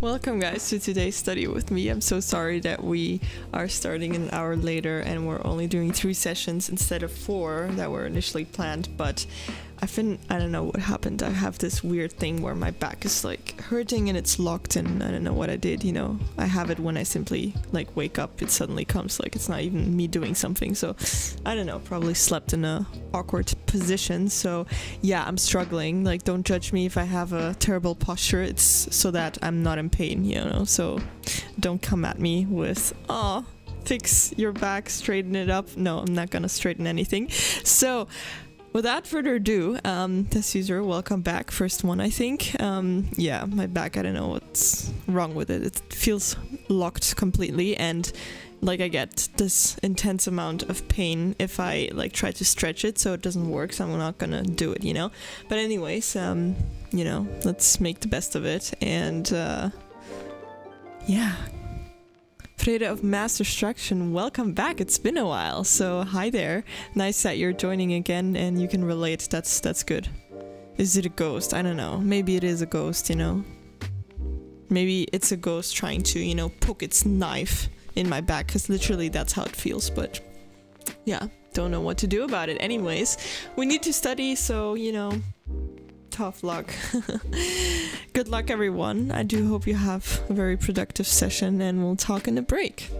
Welcome guys to today's study with me. I'm so sorry that we are starting an hour later and we're only doing 3 sessions instead of 4 that were initially planned, but I don't know what happened. I have this weird thing where my back is like hurting and it's locked, and I don't know what I did, I have it when I simply like wake up, it suddenly comes, like it's not even me doing something. So I don't know, probably slept in a awkward position. So yeah, I'm struggling. Like, don't judge me if I have a terrible posture. It's so that I'm not in pain, so don't come at me with, fix your back, straighten it up. No, I'm not gonna straighten anything. So without further ado, as usual, welcome back. First one, I think. Yeah, my back, I don't know what's wrong with it. It feels locked completely, and like I get this intense amount of pain if I like try to stretch it, so it doesn't work, so I'm not gonna do it, But anyways, let's make the best of it, and yeah. Freda of Mass Destruction, welcome back. It's been a while, so hi there. Nice that you're joining again and you can relate. That's good. Is it a ghost? I don't know. Maybe it is a ghost, Maybe it's a ghost trying to, poke its knife in my back, because literally that's how it feels. But yeah, don't know what to do about it. Anyways, we need to study, so, tough luck. Good luck, everyone. I do hope you have a very productive session, and we'll talk in the break.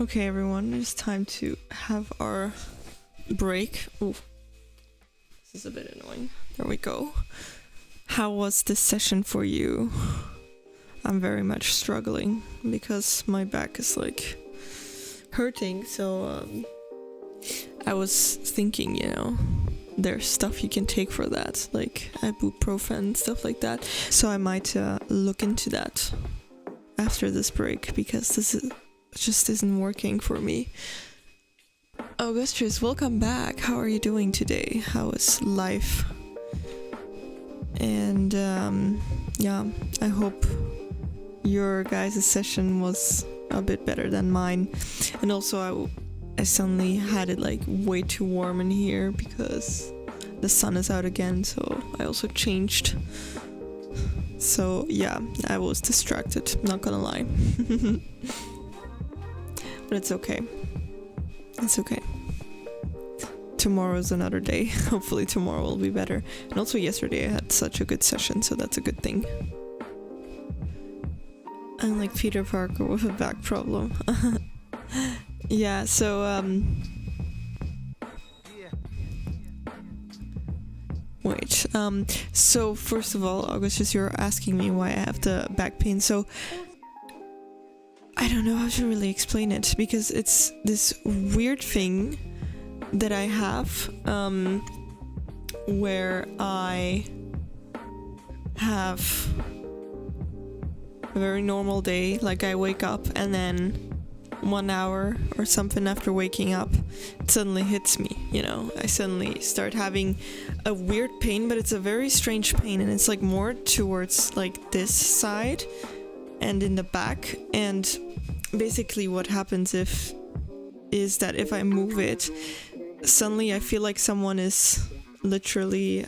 Okay, everyone, it's time to have our break. Ooh, this is a bit annoying. There we go. How was this session for you? I'm very much struggling because my back is like hurting, so I was thinking, there's stuff you can take for that, like ibuprofen, stuff like that. So I might look into that after this break, because this just isn't working for me. Augustus, welcome back. How are you doing today? How is life? And yeah, I hope your guys' session was a bit better than mine. And also I suddenly had it like way too warm in here because the sun is out again, so I also changed. So yeah, I was distracted, not gonna lie. But it's okay. It's okay. Tomorrow's another day. Hopefully tomorrow will be better. And also yesterday I had such a good session, so that's a good thing. Unlike Peter Parker with a back problem. Yeah, so wait. So first of all, Augustus, you're asking me why I have the back pain. So I don't know how to really explain it, because it's this weird thing that I have, where I have a very normal day, like I wake up and then 1 hour or something after waking up, it suddenly hits me, I suddenly start having a weird pain, but it's a very strange pain, and it's like more towards like this side and in the back. And basically what happens is that if I move it, suddenly I feel like someone is literally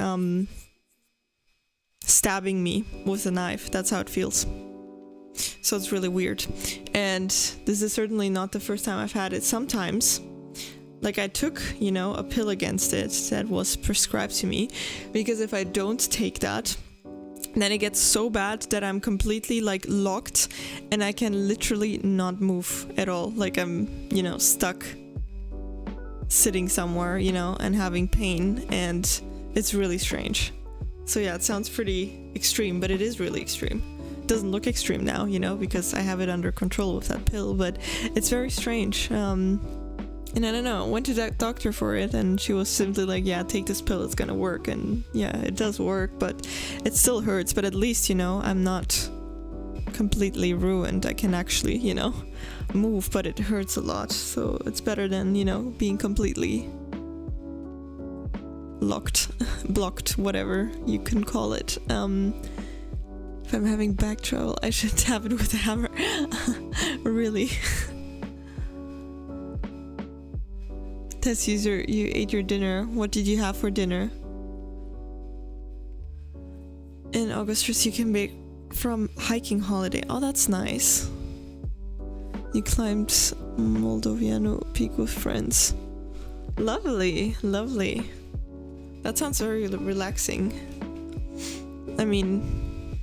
stabbing me with a knife. That's how it feels. So it's really weird. And this is certainly not the first time I've had it. Sometimes, like I took, a pill against it that was prescribed to me, because if I don't take that, then it gets so bad that I'm completely like locked and I can literally not move at all. Like I'm, stuck sitting somewhere, and having pain, and it's really strange. So yeah, it sounds pretty extreme, but it is really extreme. It doesn't look extreme now, because I have it under control with that pill, but it's very strange. And I don't know, I went to that doctor for it, and she was simply like, yeah, take this pill, it's gonna work. And yeah, it does work, but it still hurts. But at least, I'm not completely ruined. I can actually, move, but it hurts a lot. So it's better than, being completely locked, blocked, whatever you can call it. If I'm having back trouble, I should tap it with a hammer. Really. Test user, you ate your dinner. What did you have for dinner? In Augustus, you can bake from hiking holiday. Oh, that's nice. You climbed Moldoviano Peak with friends. Lovely, lovely. That sounds very relaxing. I mean,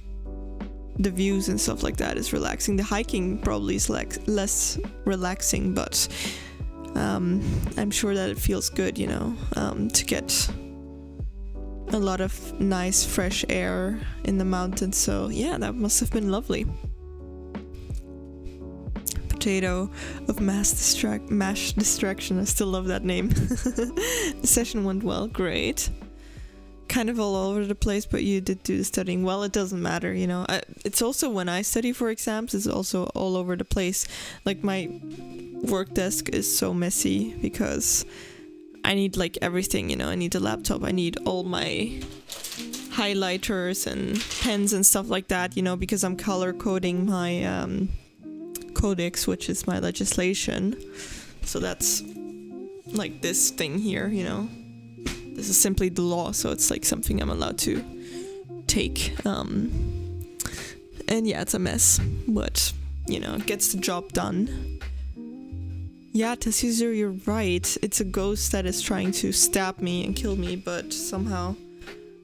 the views and stuff like that is relaxing. The hiking probably is less relaxing, but I'm sure that it feels good, to get a lot of nice fresh air in the mountains. So yeah, that must have been lovely. Potato of mash distraction. I still love that name. The session went well. Great. Kind of all over the place, but you did do the studying well. It doesn't matter, it's also when I study for exams, it's also all over the place. Like my work desk is so messy because I need like everything, I need a laptop, I need all my highlighters and pens and stuff like that, because I'm color coding my codex, which is my legislation. So that's like this thing here, This is simply the law, so it's like something I'm allowed to take. And yeah, it's a mess, but it gets the job done. Yeah, Tessuzur, you're right. It's a ghost that is trying to stab me and kill me, but somehow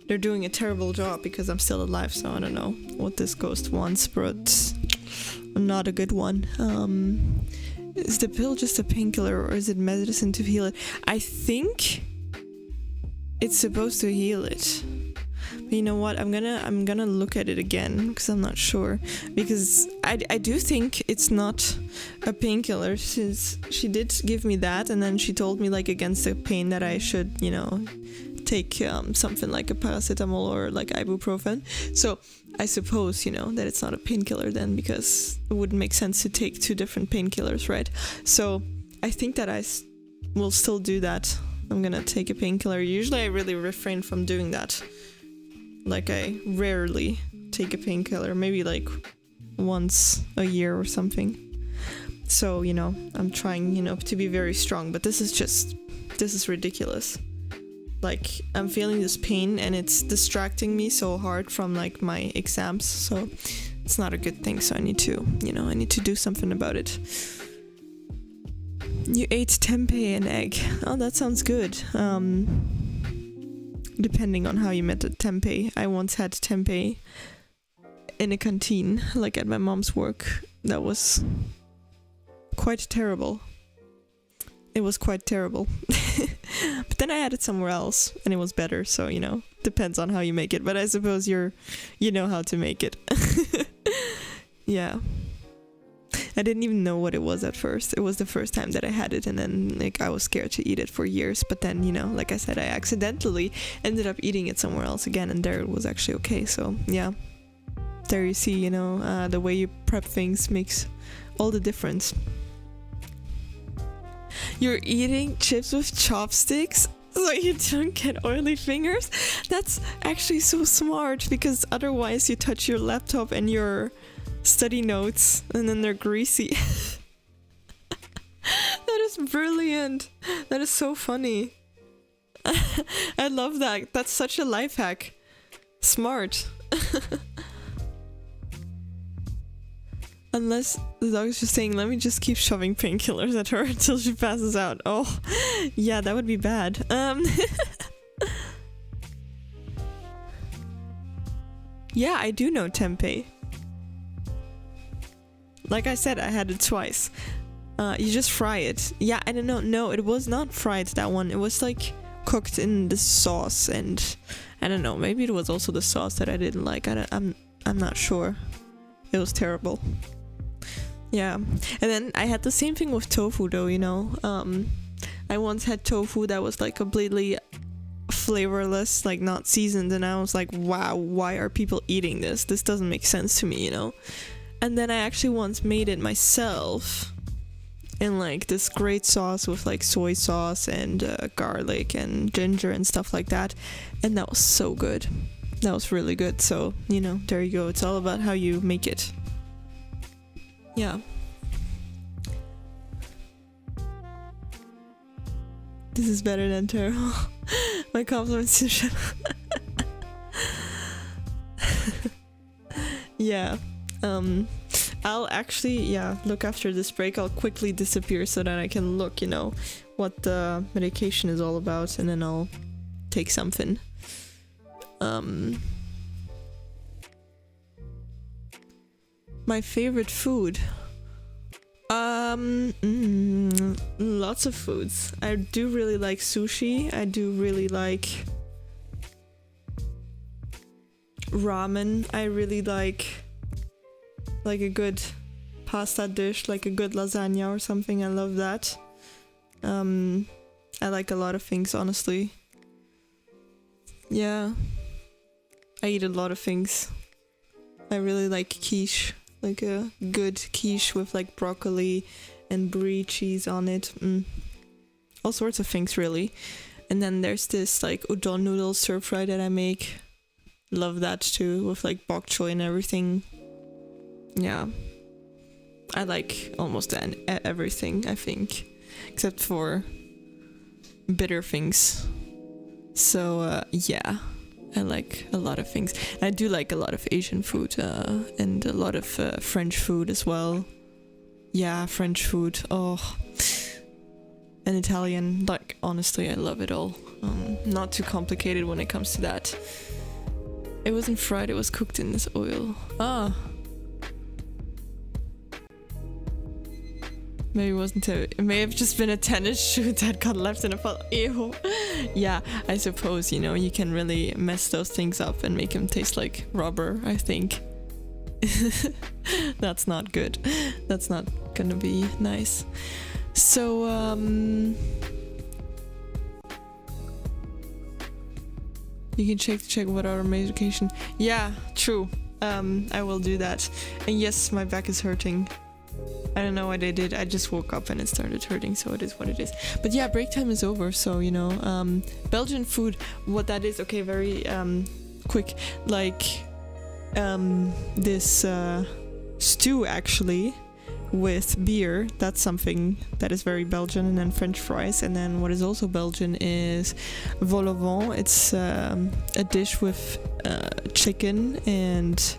they're doing a terrible job because I'm still alive, so I don't know what this ghost wants, but I'm not a good one. Is the pill just a painkiller or is it medicine to heal it? I think it's supposed to heal it. But you know what? I'm gonna look at it again because I'm not sure. Because I do think it's not a painkiller, since she did give me that, and then she told me like against the pain that I should, you know, take something like a paracetamol or like ibuprofen. So I suppose, you know, that it's not a painkiller then, because it wouldn't make sense to take two different painkillers, right? So I think that I will still do that. I'm gonna take a painkiller. Usually I really refrain from doing that. Like I rarely take a painkiller, maybe like once a year or something. So, you know, I'm trying, you know, to be very strong, but this is ridiculous. Like I'm feeling this pain and it's distracting me so hard from like my exams, so it's not a good thing. So I need to do something about it. You ate tempeh and egg. Oh, that sounds good. Depending on how you met the tempeh. I once had tempeh in a canteen, like at my mom's work. That was quite terrible. It was quite terrible. But then I had it somewhere else and it was better, so, you know, depends on how you make it. But I suppose you know how to make it. Yeah. I didn't even know what it was at first. It was the first time that I had it, and then like I was scared to eat it for years. But then, you know, like I said, I accidentally ended up eating it somewhere else again, and there it was actually okay. So yeah, there you see, you know, the way you prep things makes all the difference. You're eating chips with chopsticks so you don't get oily fingers? That's actually so smart, because otherwise you touch your laptop and your study notes and then they're greasy. That is brilliant. That is so funny. I love that. That's such a life hack. Smart. Unless the dog is just saying, let me just keep shoving painkillers at her until she passes out. Oh, yeah, that would be bad. Yeah, I do know tempeh. Like I said, I had it twice. You just fry it. Yeah, I don't know. No, it was not fried, that one. It was like cooked in the sauce, and I don't know. Maybe it was also the sauce that I didn't like. I'm not sure. It was terrible. Yeah. And then I had the same thing with tofu though, you know. I once had tofu that was like completely flavorless, like not seasoned, and I was like, wow, why are people eating this? This doesn't make sense to me, you know. And then I actually once made it myself in like this great sauce with like soy sauce and garlic and ginger and stuff like that, and that was so good. That was really good. So, you know, there you go. It's all about how you make it. Yeah. This is better than terrible. My compliments to Shanna. Yeah. I'll actually, look after this break. I'll quickly disappear so that I can look, you know, what the medication is all about, and then I'll take something. My favorite food. Lots of foods. I do really like sushi. I do really like ramen. I really like a good pasta dish, like a good lasagna or something. I love that. I like a lot of things, honestly. Yeah. I eat a lot of things. I really like quiche. Like a good quiche with like broccoli and brie cheese on it. All sorts of things, really. And then there's this like udon noodle stir fry that I make. Love that too, with like bok choy and everything. Yeah. I like almost everything, I think. Except for bitter things. So, yeah. I like a lot of things. I do like a lot of Asian food and a lot of French food as well. Yeah, French food. Oh. And Italian. Like, honestly, I love it all. Not too complicated when it comes to that. It wasn't fried, it was cooked in this oil. Ah. Maybe it wasn't it may have just been a tennis shoe that got left in a puddle. Ew. Yeah, I suppose, you know, you can really mess those things up and make them taste like rubber, I think. That's not good. That's not gonna be nice. So, you can check what our medication. Yeah, true. I will do that. And yes, my back is hurting. I don't know what I did. I just woke up and it started hurting, so it is what it is. But yeah, break time is over, so you know, Belgian food, what that is, okay, very quick, like this stew actually with beer, that's something that is very Belgian, and then French fries, and then what is also Belgian is vol au vent. It's a dish with chicken and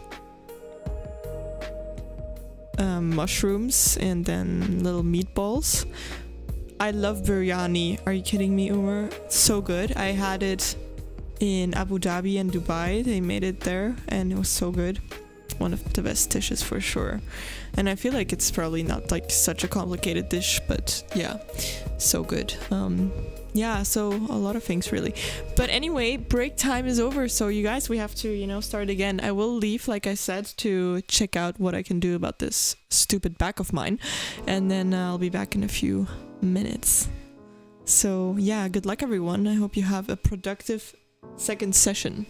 mushrooms and then little meatballs. I love biryani. Are you kidding me, Umar? So good. I had it in Abu Dhabi and Dubai. They made it there and it was so good. One of the best dishes for sure. And I feel like it's probably not like such a complicated dish, but yeah, so good. Yeah, so a lot of things really. But anyway, break time is over, so you guys, we have to, you know, start again. I will leave, like I said, to check out what I can do about this stupid back of mine, and then I'll be back in a few minutes. So yeah, good luck everyone. I hope you have a productive second session.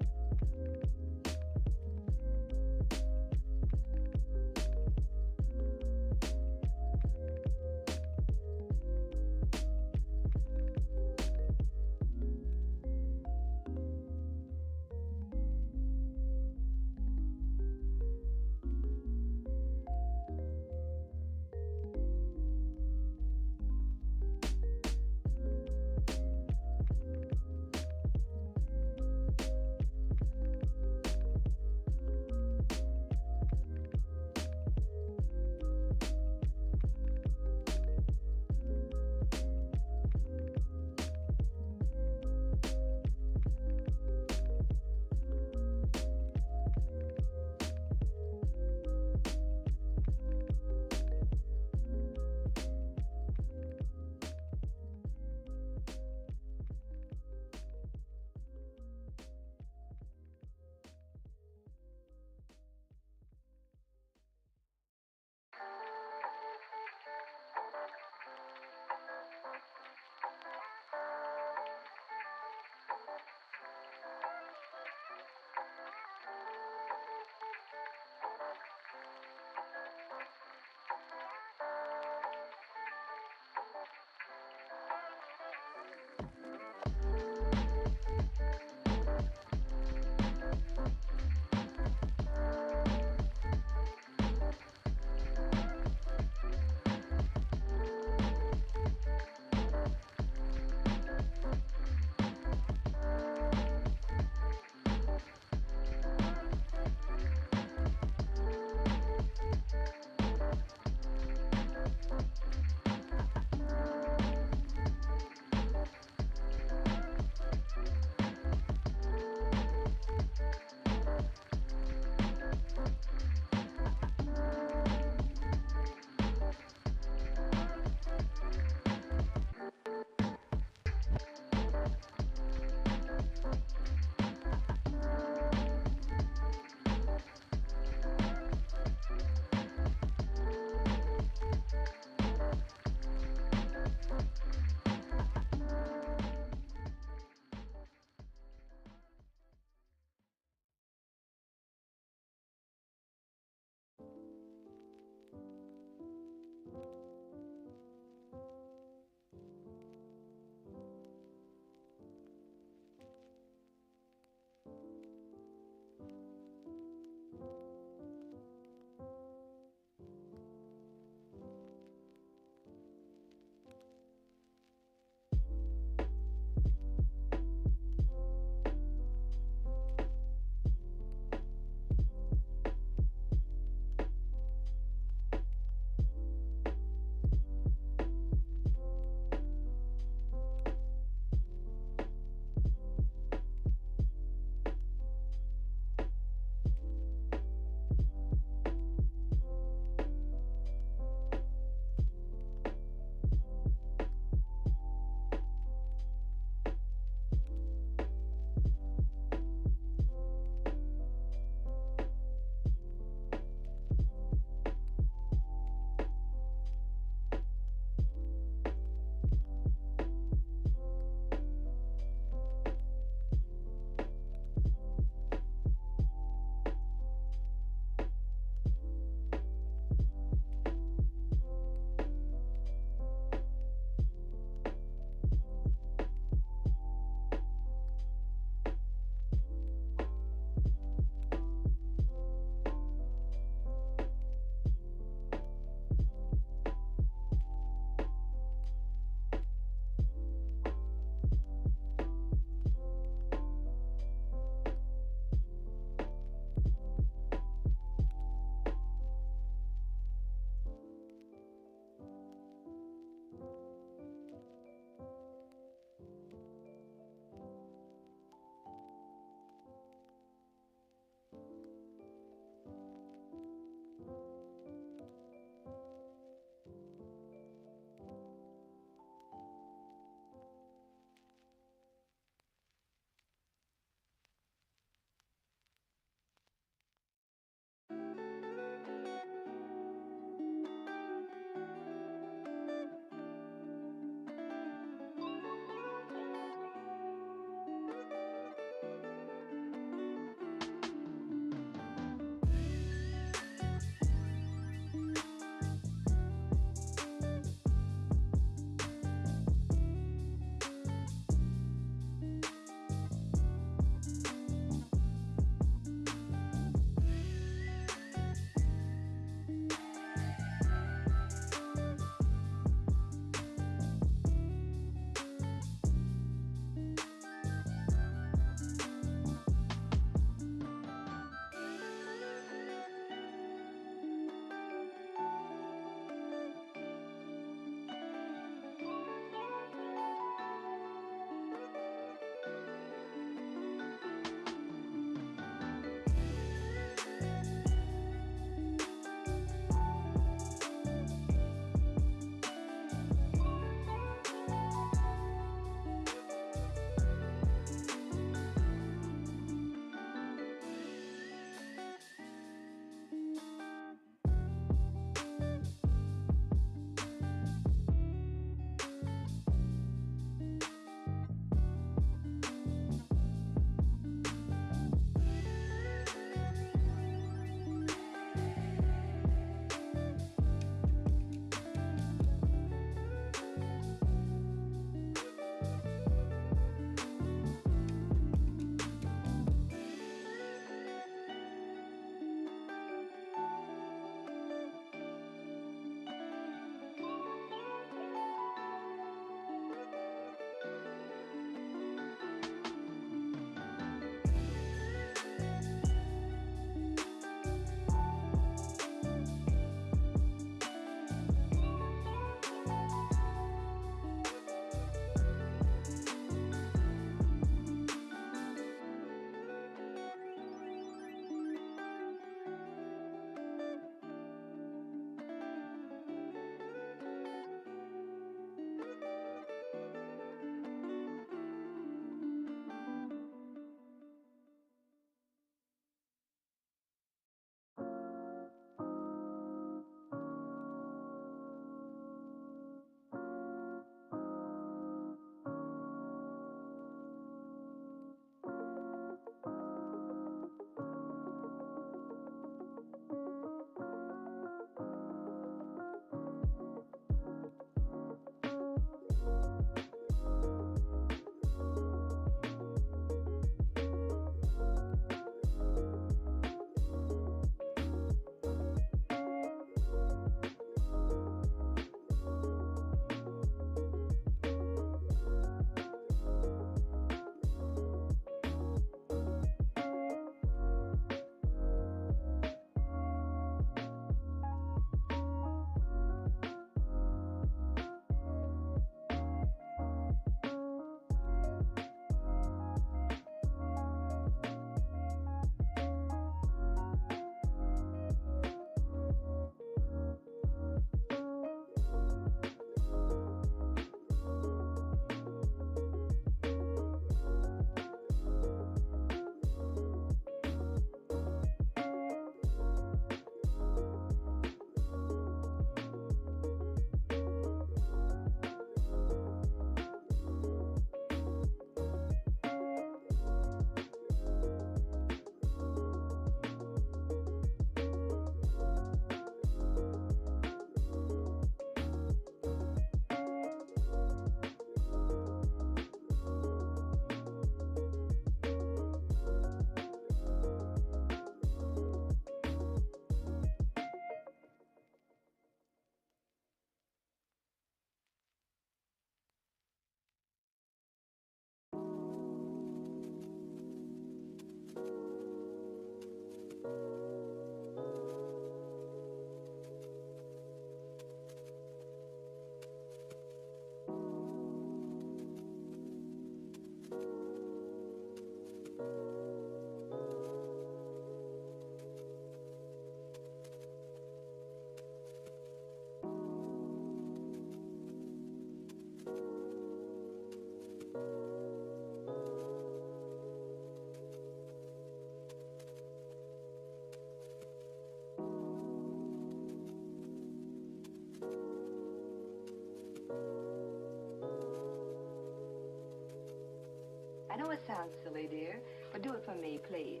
know it sounds silly, dear, but do it for me, please.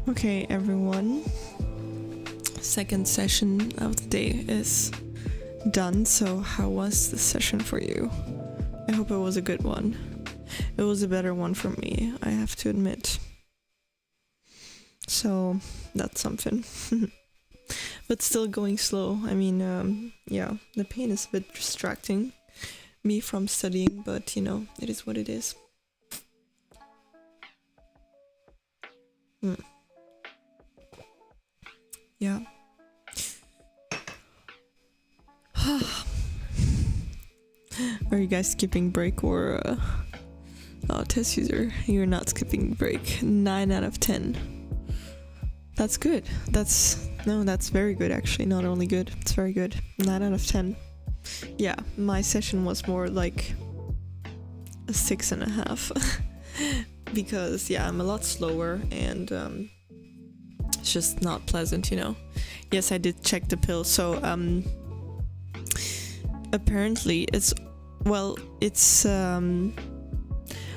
Okay, everyone. Second session of the day is done. So how was the session for you? I hope it was a good one. It was a better one for me, I have to admit. So that's something. But still going slow. I mean, yeah, the pain is a bit distracting me from studying, but you know, it is what it is. Yeah. Are you guys skipping break or oh, test user, you're not skipping break. 9 out of 10. That's good. That's very good actually. Not only good, it's very good. 9 out of 10. Yeah, my session was more like a 6.5. Because yeah, I'm a lot slower and it's just not pleasant, you know. Yes, I did check the pill. So apparently it's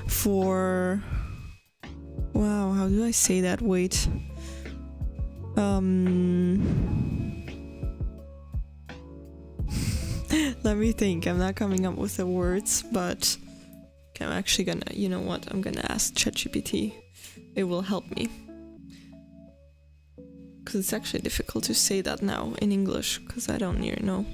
for, wow, how do I say that? Wait. Let me think. I'm not coming up with the words, but I'm actually gonna, you know what? I'm gonna ask ChatGPT. It will help me. Because it's actually difficult to say that now in English, because I don't really know.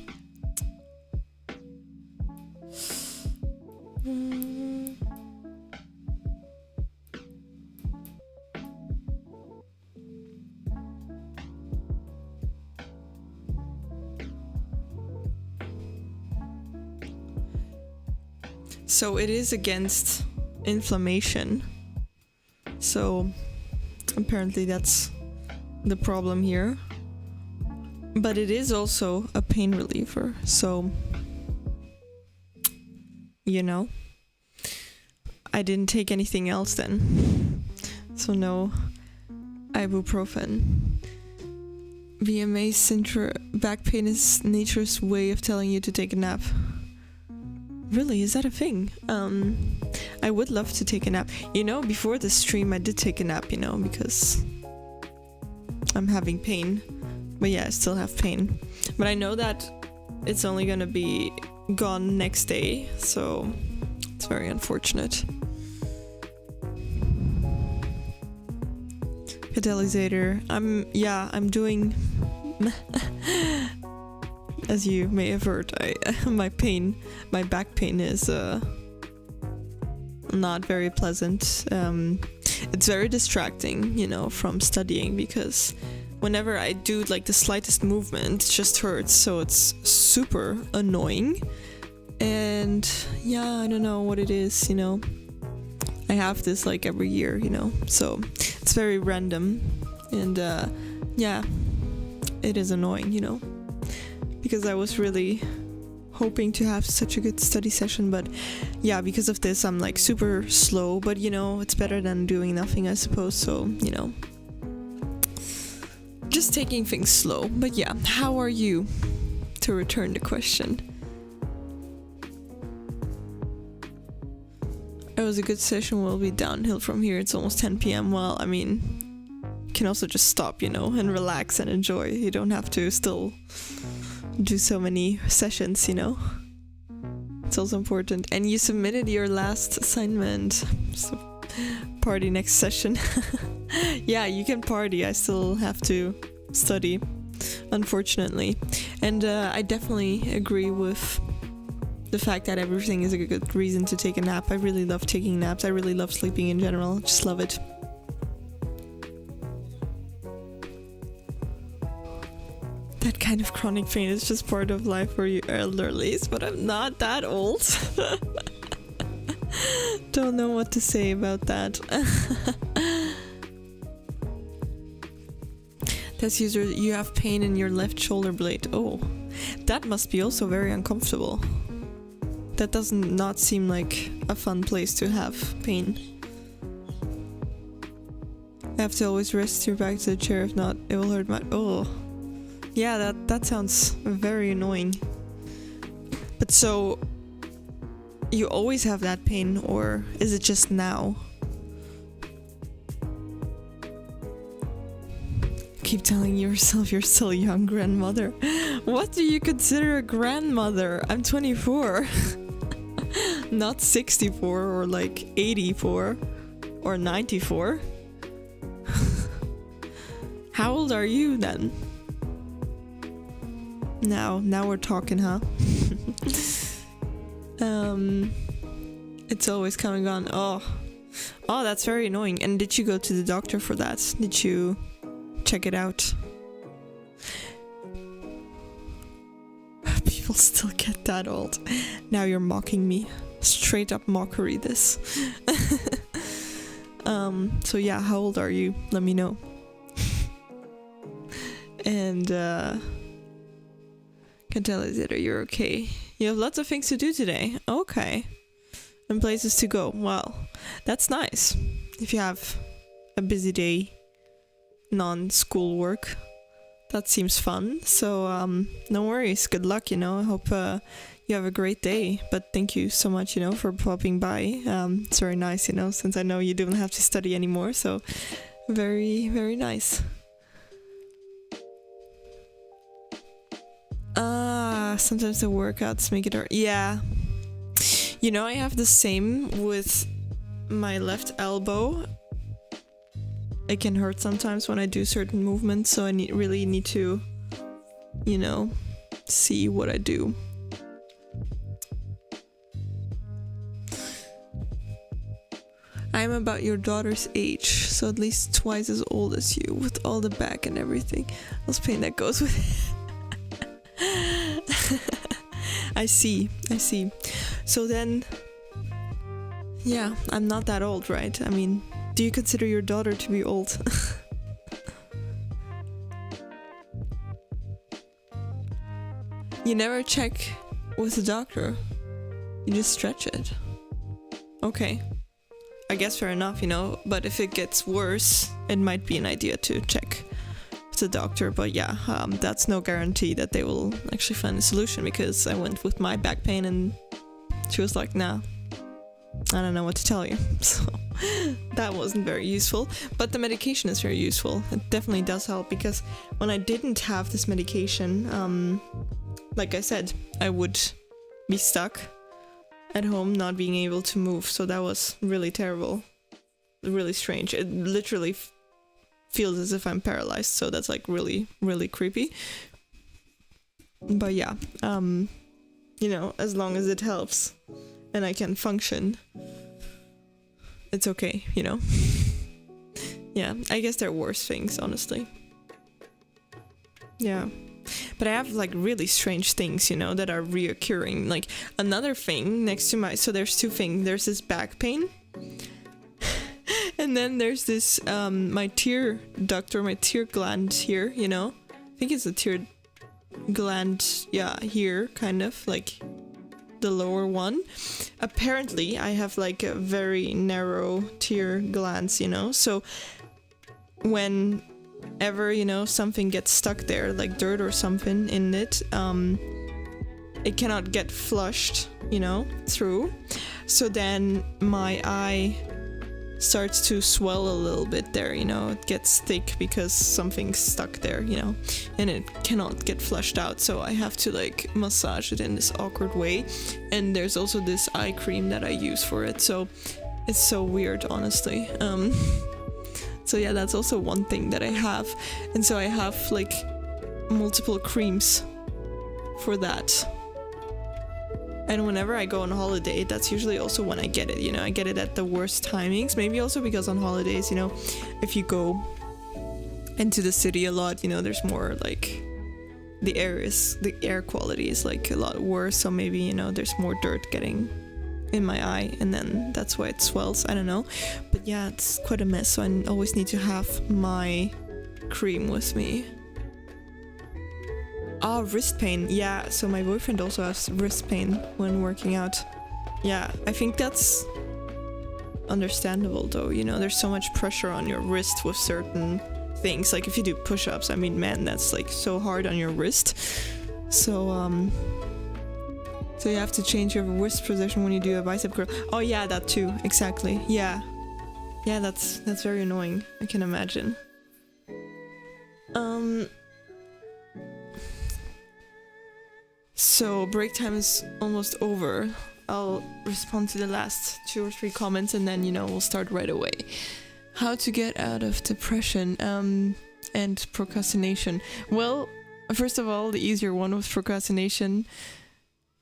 So it is against inflammation. So apparently that's the problem here. But it is also a pain reliever. So, you know, I didn't take anything else then. So no ibuprofen. VMA back pain is nature's way of telling you to take a nap. Really, is that a thing? I would love to take a nap. You know, before the stream I did take a nap, you know, because I'm having pain. But yeah, I still have pain. But I know that it's only gonna be gone next day, so it's very unfortunate. Catalysator. I'm doing as you may have heard, my back pain is not very pleasant. It's very distracting, you know, from studying, because whenever I do like the slightest movement, it just hurts, so it's super annoying. And yeah, I don't know what it is, you know. I have this like every year, you know, so it's very random. And yeah, it is annoying, you know, because I was really hoping to have such a good study session, but yeah, because of this I'm like super slow, but you know, it's better than doing nothing, I suppose. So, you know, just taking things slow. But yeah, how are you, to return the question? It was a good session. We'll be downhill from here. It's almost 10 p.m. Well, I mean, you can also just stop, you know, and relax and enjoy. You don't have to still do so many sessions, you know. It's also important. And you submitted your last assignment, so party next session. Yeah, you can party. I still have to study, unfortunately. And I definitely agree with the fact that everything is a good reason to take a nap. I really love taking naps. I really love sleeping in general. Just love it. That kind of chronic pain is just part of life for you elderlies, but I'm not that old. Don't know what to say about that. Test user, you have pain in your left shoulder blade. Oh, that must be also very uncomfortable. That does not seem like a fun place to have pain. I have to always rest your back to the chair, if not, it will hurt my... Oh. Yeah, that sounds very annoying. But so, you always have that pain, or is it just now? Keep telling yourself you're still young, grandmother. What do you consider a grandmother? I'm 24. Not 64 or like 84 or 94. How old are you then? Now we're talking, huh? It's always coming on. Oh, that's very annoying. And did you go to the doctor for that? Did you check it out? People still get that old. Now you're mocking me. Straight up mockery, this. So yeah, how old are you? Let me know. And can tell us that you're okay. You have lots of things to do today. Okay. And places to go. Well, that's nice. If you have a busy day, non-school work, that seems fun. So no worries. Good luck, I hope you have a great day. But thank you so much, for popping by. It's very nice, since I know you don't have to study anymore. So very, very nice. Sometimes the workouts make it hard. Yeah. I have the same with my left elbow. It can hurt sometimes when I do certain movements, so I really need to, see what I do. I'm about your daughter's age, so at least twice as old as you, with all the back and everything. All the pain that goes with it. I see. So then, yeah, I'm not that old, right? I mean, do you consider your daughter to be old? You never check with the doctor. You just stretch it. Okay. I guess fair enough, but if it gets worse, it might be an idea to check with the doctor. But yeah, that's no guarantee that they will actually find a solution, because I went with my back pain and she was like, nah, I don't know what to tell you. So that wasn't very useful, but the medication is very useful. It definitely does help, because when I didn't have this medication, like I said, I would be stuck at home, not being able to move. So that was really terrible, really strange. It literally feels as if I'm paralyzed, so that's like really, really creepy. But yeah, as long as it helps and I can function, it's okay, Yeah, I guess there are worse things, honestly. Yeah. But I have like really strange things, that are reoccurring. Like another thing next to so there's two things. There's this back pain. And then there's this, my tear duct, or my tear gland here, I think it's a tear gland, yeah, here, kind of, like the lower one. Apparently, I have like a very narrow tear glands, so whenever, something gets stuck there, like dirt or something in it, it cannot get flushed, through. So then my eye starts to swell a little bit there, it gets thick because something's stuck there, and it cannot get flushed out. So I have to like massage it in this awkward way. And there's also this eye cream that I use for it. So it's so weird, honestly. So yeah, that's also one thing that I have. And so I have like multiple creams for that. And whenever I go on holiday, that's usually also when I get it, I get it at the worst timings. Maybe also because on holidays, if you go into the city a lot, there's more like the air quality is like a lot worse. So maybe, there's more dirt getting in my eye, and then that's why it swells. I don't know. But yeah, it's quite a mess. So I always need to have my cream with me. Oh, wrist pain. Yeah, so my boyfriend also has wrist pain when working out. Yeah, I think that's understandable though, there's so much pressure on your wrist with certain things. Like if you do push-ups, I mean, man, that's like so hard on your wrist. So so you have to change your wrist position when you do a bicep curl. Oh yeah, that too, exactly. Yeah, that's very annoying, I can imagine. Um. So break time is almost over. I'll respond to the last 2 or 3 comments and then, we'll start right away. How to get out of depression and procrastination. Well, first of all, the easier one with procrastination,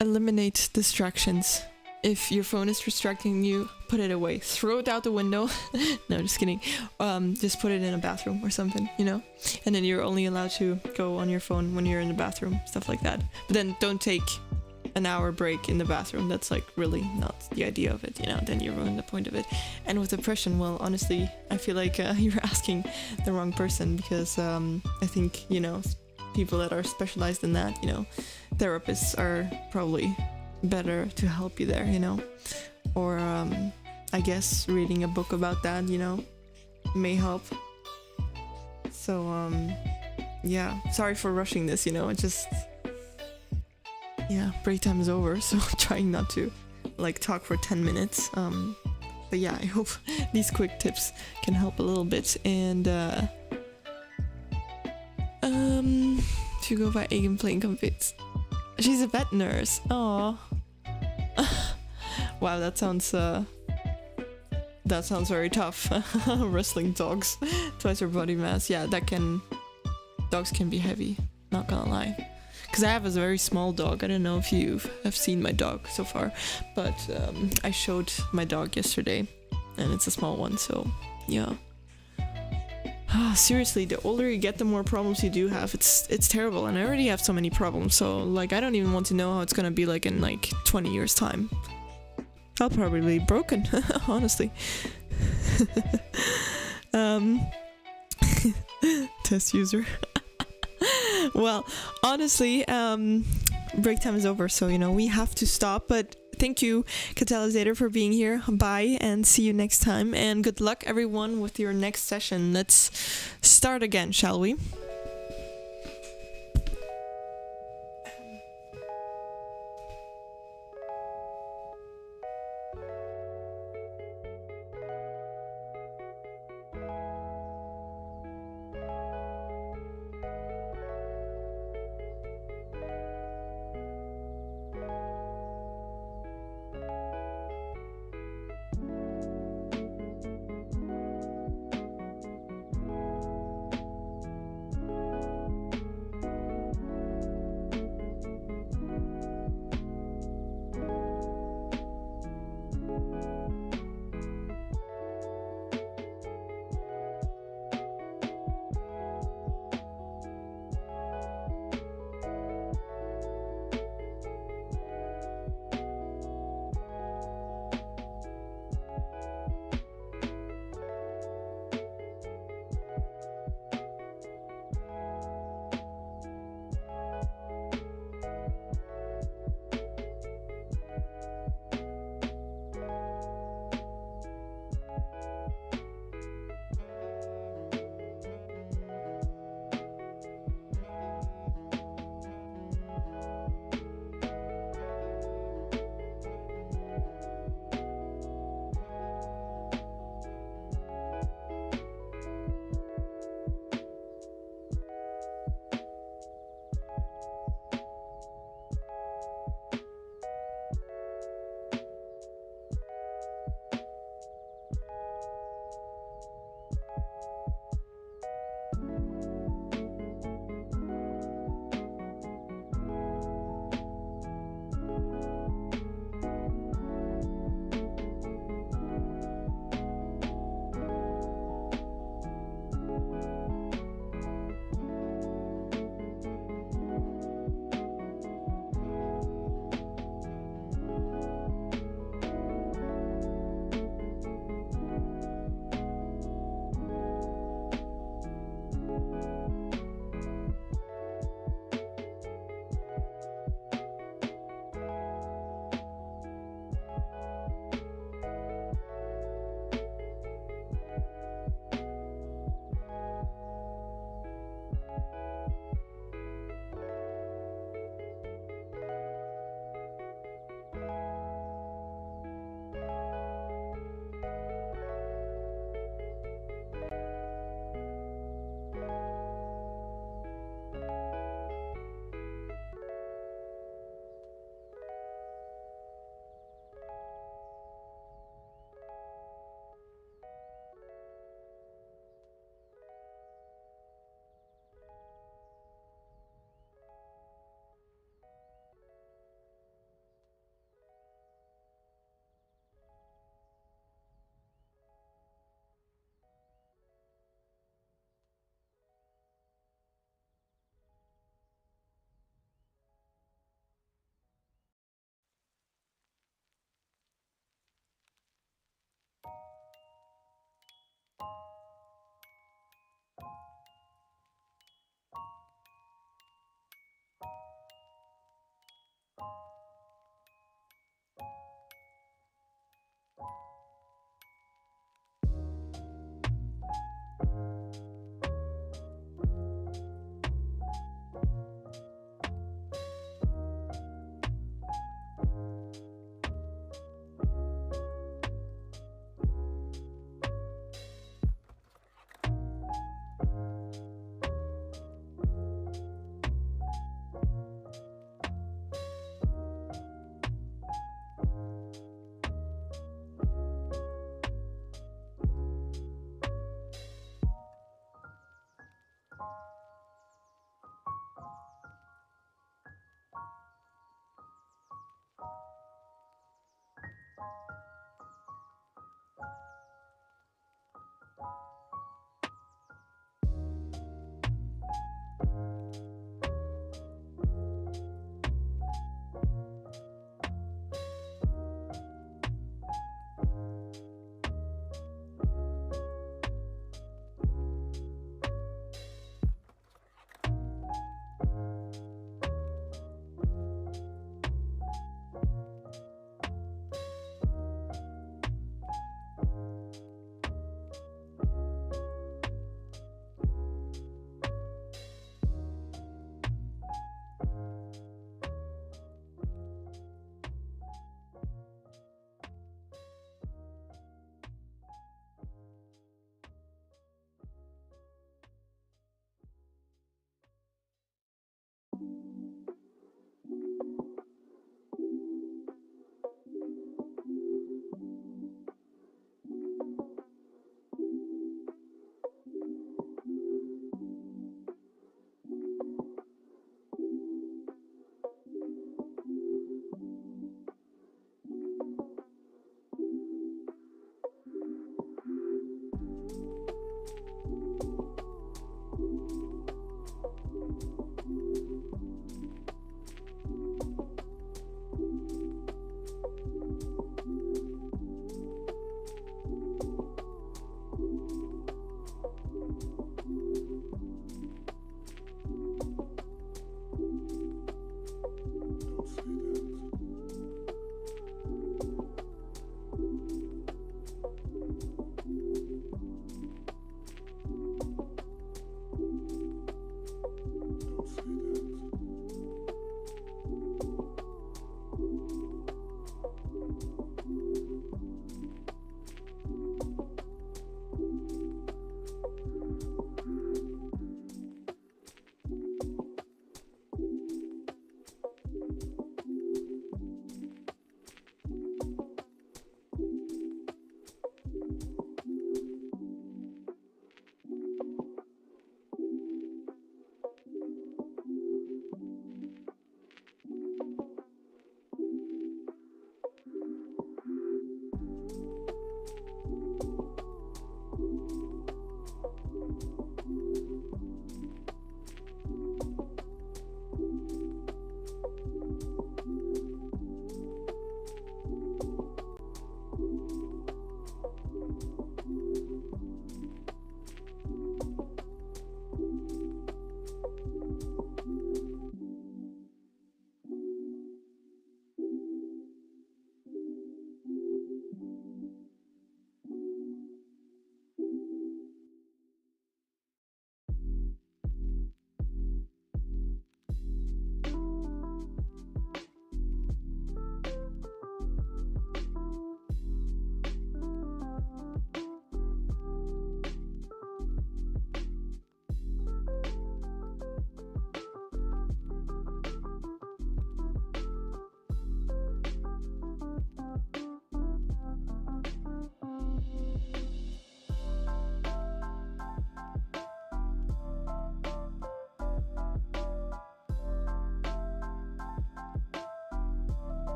eliminate distractions. If your phone is distracting you, put it away. Throw it out the window. No, just kidding. Just put it in a bathroom or something, And then you're only allowed to go on your phone when you're in the bathroom, stuff like that. But then don't take an hour break in the bathroom. That's like really not the idea of it, Then you ruin the point of it. And with depression, well, honestly, I feel like you're asking the wrong person because I think, people that are specialized in that, therapists are probably better to help you there, or I guess reading a book about that, may help. So yeah, sorry for rushing this, it just, break time is over, so I'm trying not to talk for 10 minutes. But yeah, I hope these quick tips can help a little bit. And to go by Egan playing confits. She's a vet nurse. Aww. Wow, that sounds very tough. Wrestling dogs twice her body mass. Yeah, dogs can be heavy, not gonna lie. Because I have a very small dog. I don't know if you have seen my dog so far, but I showed my dog yesterday, and it's a small one, so yeah. Seriously, the older you get, the more problems you do have. It's terrible, and I already have so many problems, so I don't even want to know how it's gonna be in 20 years time. I'll probably be broken, honestly. Test user. Well, honestly, break time is over, so we have to stop, but thank you, Catalysator, for being here. Bye, and see you next time, and good luck everyone with your next session. Let's start again, shall we?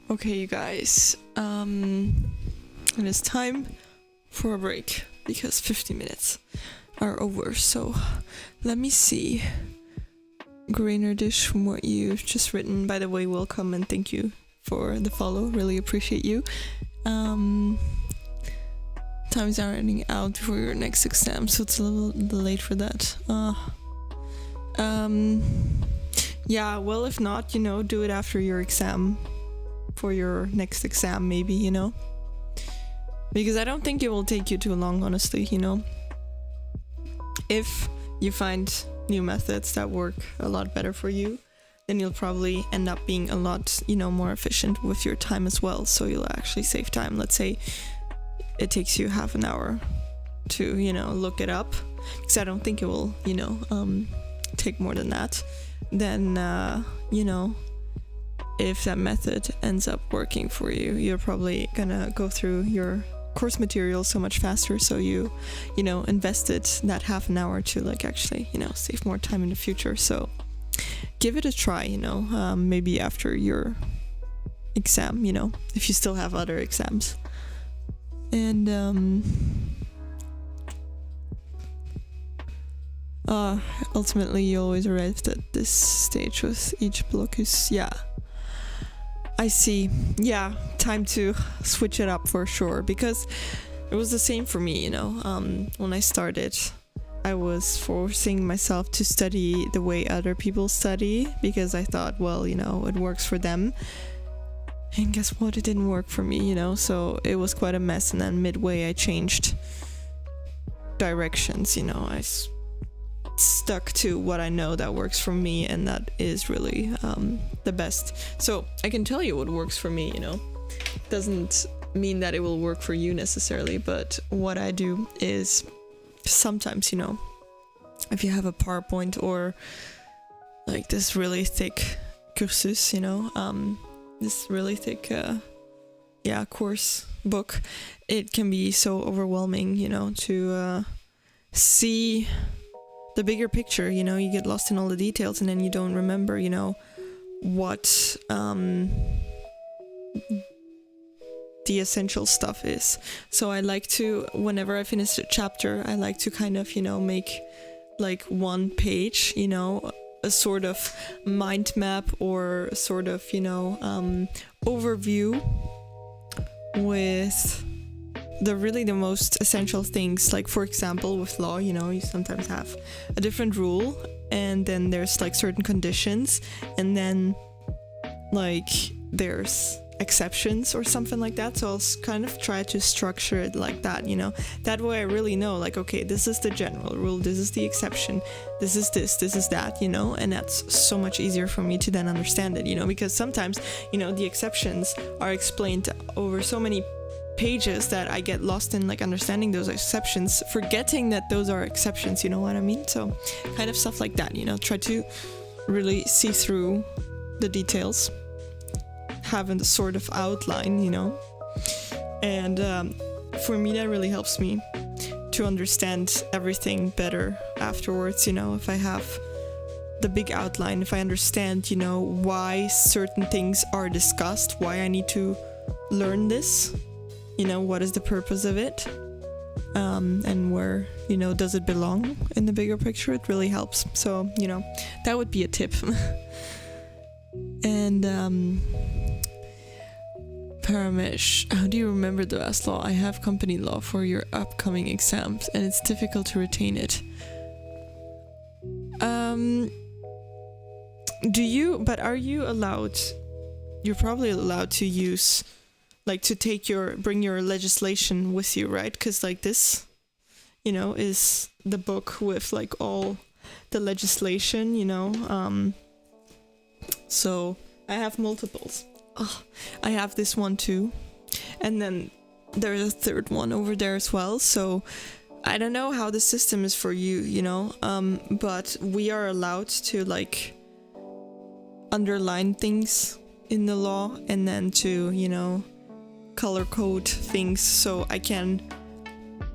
Okay, you guys. It is time for a break because 50 minutes are over. So let me see. Grainer dish from what you've just written. By the way, welcome and thank you for the follow. Really appreciate you. Time's are running out before your next exam, so it's a little late for that. Yeah, well, if not, do it after your exam. For your next exam, maybe, because I don't think it will take you too long, honestly. If you find new methods that work a lot better for you, then you'll probably end up being a lot more efficient with your time as well, so you'll actually save time. Let's say it takes you half an hour to look it up, because I don't think it will take more than that. Then if that method ends up working for you, you're probably gonna go through your course material so much faster, so you invested that half an hour to actually save more time in the future. So give it a try, maybe after your exam, if you still have other exams. And ultimately you always arrived at this stage with each block is I see. Yeah, time to switch it up for sure, because it was the same for me, when I started. I was forcing myself to study the way other people study, because I thought, well, it works for them. And guess what? It didn't work for me, so it was quite a mess. And then midway I changed directions, I stuck to what I know that works for me, and that is really the best. So I can tell you what works for me, doesn't mean that it will work for you necessarily, but what I do is sometimes, if you have a PowerPoint or this really thick cursus, this really thick course book, it can be so overwhelming, to see the bigger picture. You get lost in all the details, and then you don't remember what the essential stuff is. So I like to, whenever I finish a chapter, I like to kind of make one page, a sort of mind map or sort of overview with the most essential things. Like, for example, with law, you sometimes have a different rule, and then there's certain conditions, and then there's exceptions or something like that. So I'll kind of try to structure it like that, that way I really know, okay, this is the general rule, this is the exception, this is that, and that's so much easier for me to then understand it, because sometimes the exceptions are explained over so many pages that I get lost in understanding those exceptions, forgetting that those are exceptions, you know what I mean? So kind of stuff like that, try to really see through the details, having the sort of outline, and for me that really helps me to understand everything better afterwards. If I have the big outline, if I understand why certain things are discussed, why I need to learn this, what is the purpose of it, and where does it belong in the bigger picture, it really helps. So that would be a tip. And Paramesh, how do you remember the last law? I have company law for your upcoming exams, and it's difficult to retain it. But are you allowed, you're probably allowed to use, to bring your legislation with you, right? Because this, is the book with all the legislation, so I have multiples. I have this one too, and then there's a third one over there as well. So I don't know how the system is for you, but we are allowed to underline things in the law, and then to color code things, so I can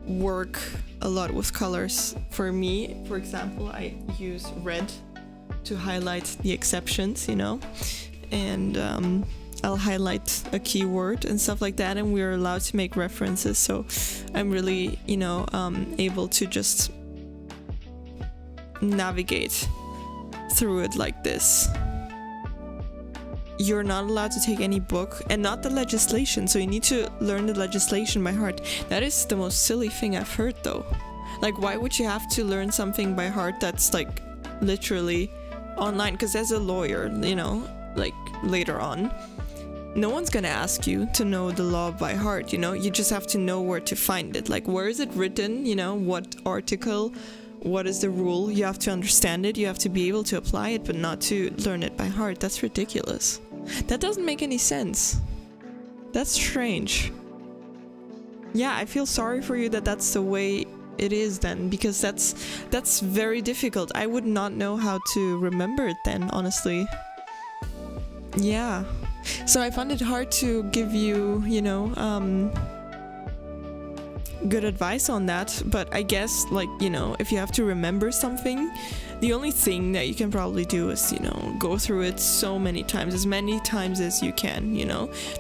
work a lot with colors. For me, for example, I use red to highlight the exceptions, and I'll highlight a keyword and stuff like that, and we're allowed to make references. So I'm really, able to just navigate through it like this. You're not allowed to take any book, and not the legislation, so you need to learn the legislation by heart. That is the most silly thing I've heard, though. Like, why would you have to learn something by heart that's like literally online? Because as a lawyer, like later on, no one's gonna ask you to know the law by heart, you just have to know where to find it. Like, where is it written, what article, what is the rule? You have to understand it, you have to be able to apply it, but not to learn it by heart. That's ridiculous. That doesn't make any sense. That's strange. Yeah, I feel sorry for you that that's the way it is then, because that's very difficult. I would not know how to remember it then, honestly. Yeah. So I found it hard to give you, good advice on that, but I guess, like, if you have to remember something, the only thing that you can probably do is, go through it so many times, as many times as you can,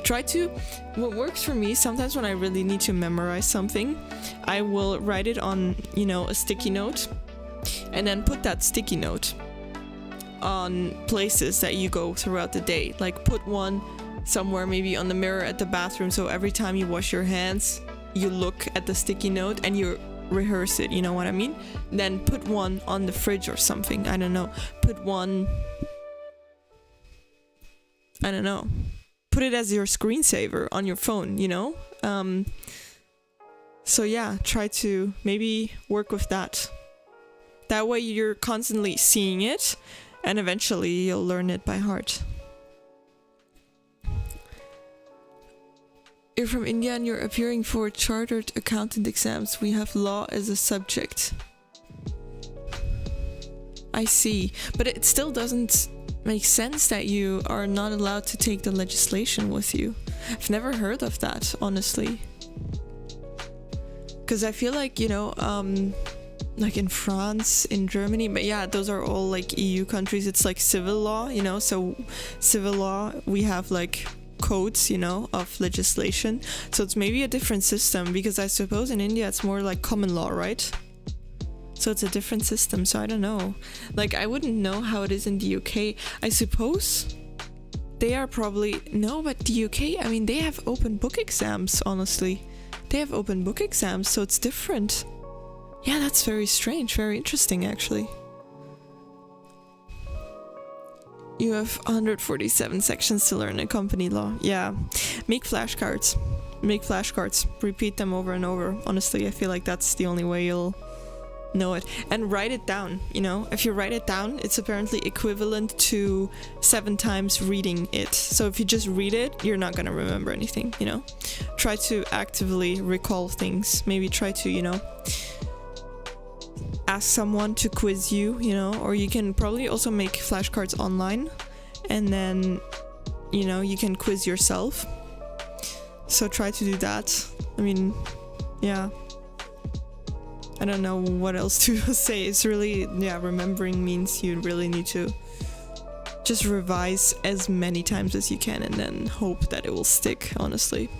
try to, what works for me sometimes when I really need to memorize something, I will write it on, a sticky note, and then put that sticky note on places that you go throughout the day. Like, put one somewhere, maybe on the mirror at the bathroom, so every time you wash your hands, you look at the sticky note and you rehearse it, you know what I mean? Then put one on the fridge or something, I don't know. Put one, I don't know. Put it as your screensaver on your phone, So yeah, try to maybe work with that. That way you're constantly seeing it, and eventually you'll learn it by heart. You're from India and you're appearing for chartered accountant exams. We have law as a subject. I see. But it still doesn't make sense that you are not allowed to take the legislation with you. I've never heard of that, honestly. Because I feel like, like in France, in Germany, but yeah, those are all like EU countries. It's like civil law, so civil law, we have like codes, of legislation. So it's maybe a different system, because I suppose in India it's more like common law, right? So it's a different system, so I don't know. Like, I wouldn't know how it is in the UK. I suppose they are probably... No, but the UK, I mean, they have open book exams, honestly. They have open book exams, so it's different. Yeah, that's very strange, very interesting, actually. You have 147 sections to learn in company law. Yeah. Make flashcards. Make flashcards. Repeat them over and over. Honestly, I feel like that's the only way you'll know it. And write it down, If you write it down, it's apparently equivalent to 7 times reading it. So if you just read it, you're not gonna remember anything, Try to actively recall things. Maybe try to, ask someone to quiz you, or you can probably also make flashcards online, and then, you can quiz yourself. So try to do that. I mean, yeah. I don't know what else to say. It's really, remembering means you really need to just revise as many times as you can and then hope that it will stick, honestly.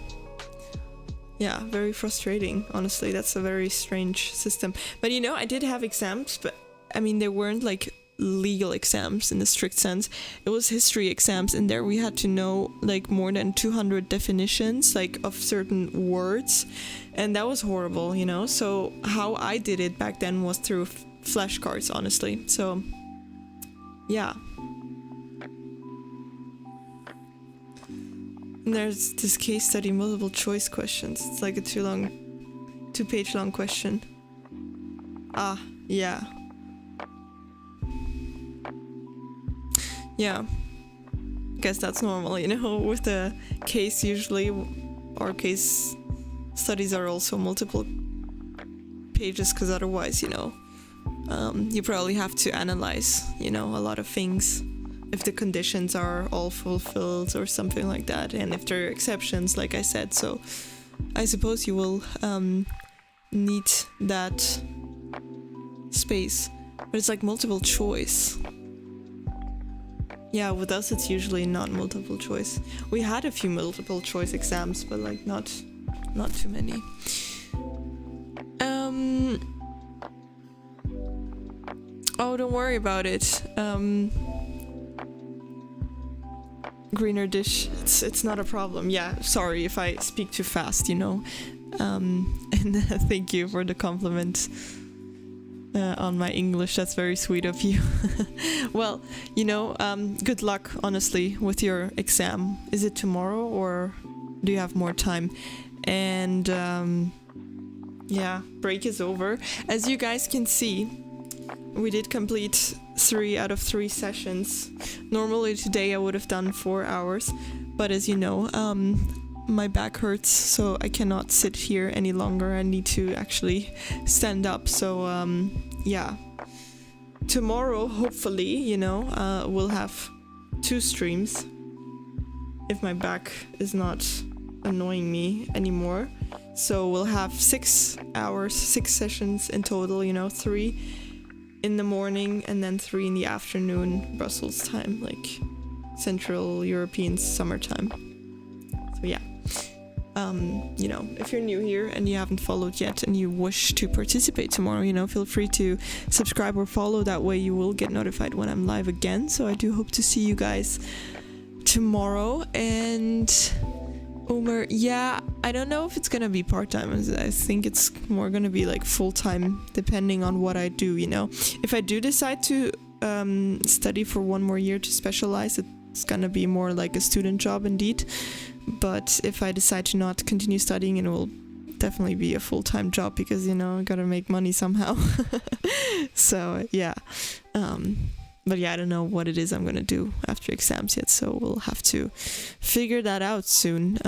Yeah, very frustrating, honestly. That's a very strange system. But I did have exams, but I mean, they weren't like legal exams in the strict sense. It was history exams, and there we had to know like more than 200 definitions like of certain words, and that was horrible, So how I did it back then was through flashcards, honestly. So yeah. And there's this case study, multiple choice questions. It's like a 2-page long question. Ah, yeah. Yeah. Guess that's normal, with the case usually, or case studies are also multiple pages, because otherwise, you probably have to analyze, a lot of things. If the conditions are all fulfilled or something like that, and if there are exceptions, like I said. So I suppose you will need that space, but it's like multiple choice. Yeah, with us it's usually not multiple choice. We had a few multiple choice exams, but like not too many. Oh, don't worry about it. Greener dish. It's not a problem. Yeah, sorry if I speak too fast, you know. And thank you for the compliment on my English. That's very sweet of you. Well, you know, good luck, honestly, with your exam. Is it tomorrow or do you have more time? And yeah, break is over. As you guys can see, we did complete 3 out of 3 sessions. Normally today I would have done 4 hours, but as you know, my back hurts, so I cannot sit here any longer. I need to actually stand up. So yeah, tomorrow hopefully, you know, we'll have 2 streams if my back is not annoying me anymore. So we'll have 6 hours, 6 sessions in total, you know, 3 in the morning and then 3 in the afternoon, Brussels time, like Central European summertime. So yeah, you know, if you're new here and you haven't followed yet and you wish to participate tomorrow, you know, feel free to subscribe or follow. That way you will get notified when I'm live again. So I do hope to see you guys tomorrow. And Omer, yeah, I don't know if it's gonna be part-time. I think it's more gonna be like full-time, depending on what I do, you know. If I do decide to study for 1 more year to specialize, it's gonna be more like a student job indeed. But if I decide to not continue studying, it will definitely be a full-time job because, you know, I gotta make money somehow. So yeah, but yeah, I don't know what it is I'm gonna do after exams yet, so we'll have to figure that out soon.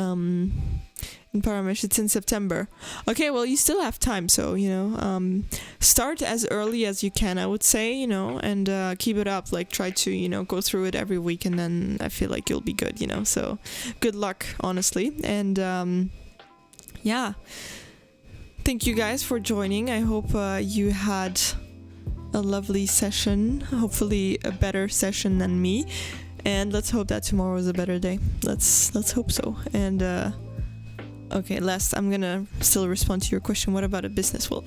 In Paramesh, it's in September. Okay, well, you still have time, so, you know, start as early as you can, I would say, you know, and keep it up. Like, try to, you know, go through it every week, and then I feel like you'll be good, you know. So, good luck, honestly. And yeah, thank you guys for joining. I hope you had a lovely session, hopefully a better session than me, and let's hope that tomorrow is a better day. Let's hope so. And okay, last, I'm gonna still respond to your question. What about a business? Well,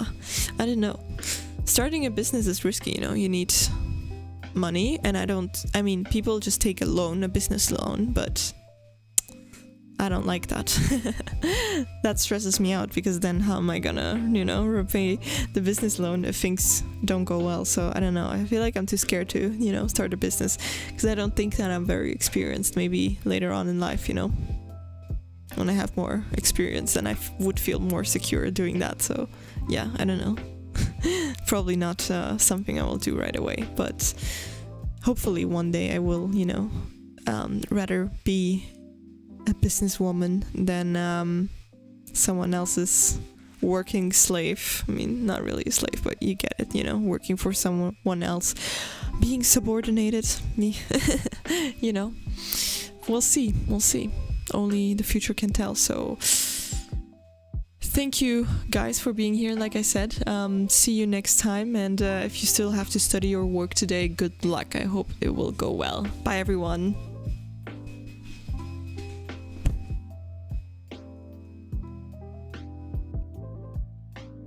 I don't know. Starting a business is risky, you know. You need money, and I mean, people just take a loan, a business loan, but I don't like that. That stresses me out, because then how am I gonna, you know, repay the business loan if things don't go well? So I don't know. I feel like I'm too scared to, you know, start a business, because I don't think that I'm very experienced. Maybe later on in life, you know, when I have more experience, then I would feel more secure doing that. So yeah, I don't know. Probably not something I will do right away, but hopefully one day I will, you know, rather be a businesswoman than someone else's working slave. I mean, not really a slave, but you get it, you know, working for someone else, being subordinated, me. You know, we'll see. Only the future can tell. So thank you guys for being here. Like I said, see you next time, and if you still have to study or work today, good luck. I hope it will go well. Bye everyone.